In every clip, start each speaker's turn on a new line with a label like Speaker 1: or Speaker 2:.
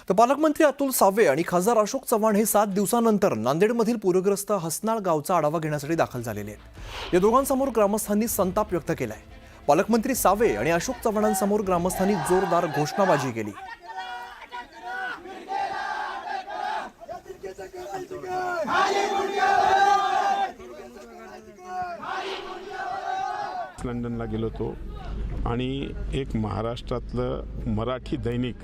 Speaker 1: तर पालकमंत्री अतुल सावे आणि खासदार अशोक चव्हाण हे 7 दिवसांनंतर नांदेडमधील पूरग्रस्त हसनाळ गावचा आढावा घेण्यासाठी दाखल झालेले आहेत। या दोघांसमोर ग्रामस्थांनी संताप व्यक्त केलाय। पालकमंत्री सावे आणि अशोक चव्हाणांसमोर ग्रामस्थांनी जोरदार घोषणाबाजी केली।
Speaker 2: लंडनला गेलो होतो आणि एक महाराष्ट्रातलं मराठी दैनिक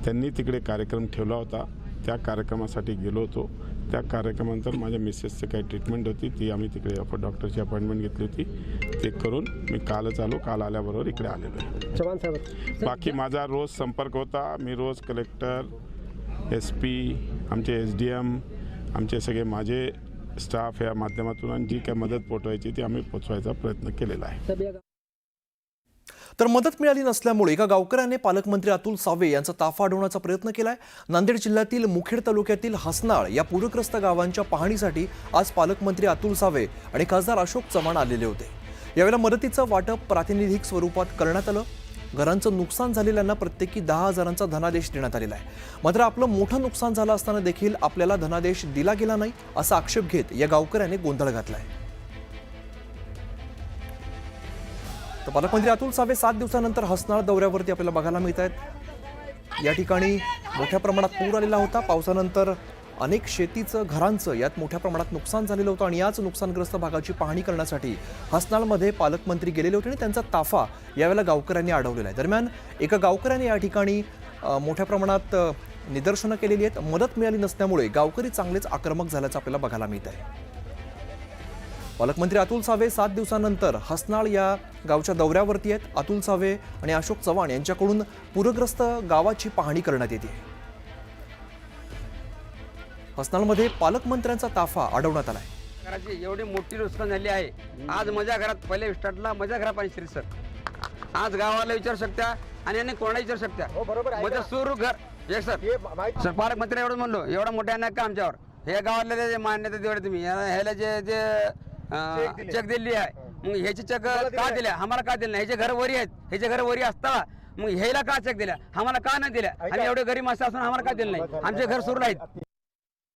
Speaker 2: त्यांनी तिकडे कार्यक्रम ठेवला होता। त्या कार्यक्रमासाठी गेलो होतो। त्या कार्यक्रमानंतर माझ्या मिसेसची काही ट्रीटमेंट होती, ती आम्ही तिकडे डॉक्टरची अपॉइंटमेंट घेतली होती। ते करून मी कालच आलो, काल आल्याबरोबर इकडे आलेलो आहे।
Speaker 3: चव्हाण साहेब,
Speaker 2: बाकी माझा रोज संपर्क होता। मी रोज कलेक्टर, SP, आमचे SDM, आमचे सगळे माझे स्टाफ या माध्यमातून आणि जी काही मदत पोचवायची ती आम्ही पोचवायचा प्रयत्न केलेला आहे।
Speaker 1: तर मदत मिळाली नसल्यामुळे एका गावकऱ्याने पालकमंत्री अतुल सावे यांचा ताफा अडवण्याचा प्रयत्न केलाय। नांदेड जिल्ह्यातील मुखेड तालुक्यातील हसनाळ या पूरग्रस्त गावांच्या पाहणीसाठी आज पालकमंत्री अतुल सावे आणि खासदार अशोक चव्हाण आलेले होते। यावेळेला मदतीचं वाटप प्रातिनिधिक स्वरूपात करण्यात आलं। घरांचं नुकसान झालेल्यांना प्रत्येकी 10,000चा धनादेश देण्यात आलेला आहे। मात्र आपलं मोठं नुकसान झालं असताना देखील आपल्याला धनादेश दिला गेला नाही असा आक्षेप घेत या गावकऱ्याने गोंधळ घातलाय। तर पालकमंत्री अतुल सावे 7 दिवसानंतर हसनाळ दौऱ्यावरती आपल्याला बघायला मिळत आहेत। या ठिकाणी मोठ्या प्रमाणात पूर आलेला होता। पावसानंतर अनेक शेतीचं, घरांचं यात मोठ्या प्रमाणात नुकसान झालेलं होतं आणि याच नुकसानग्रस्त भागाची पाहणी करण्यासाठी हसनाळमध्ये पालकमंत्री गेलेले होते आणि त्यांचा ताफा यावेळेला गावकऱ्यांनी अडवलेला आहे। दरम्यान एका गावकऱ्याने या ठिकाणी मोठ्या प्रमाणात निदर्शनं केलेली आहेत। मदत मिळाली नसल्यामुळे गावकरी चांगलेच आक्रमक झाल्याचं आपल्याला बघायला मिळत आहे। पालकमंत्री अतुल सावे 7 दिवसानंतर हसनाळ या गावच्या दौऱ्यावरती आहेत। अतुल सावे आणि अशोक चव्हाण यांच्याकडून पूरग्रस्त गावाची पाहणी करण्यात येते। हसनाळमध्ये पालकमंत्र्यांचा ताफा अडवण्यात आलाय।
Speaker 4: घराची एवढी मोठी नुकसान झाली आहे। आज माझ्या घरात पहिले स्टार्टला माझ्या घरा पाणी शिरसर, आज गावाला विचारू शकता आणि यांनी कोणाला विचारू शकता। माझं सुरू घर एक सर पालकमंत्री एवढं म्हणलो, एवढा मोठा आहे का आमच्यावर हे गावातले जे मान्यता तेवढे तुम्ही ह्याला जे चेक दिली आहे, मग ह्याची चेक का दिल्या आम्हाला का दिलं नाही? ह्याचे घर वरी आहेत, ह्याचे घर वरी असता मग ह्याला का चेक दिल्या आम्हाला का नाही दिल्या? आणि एवढे गरीब माणसं असून आम्हाला का दिलं नाही? आमचे घर सुरू आहेत।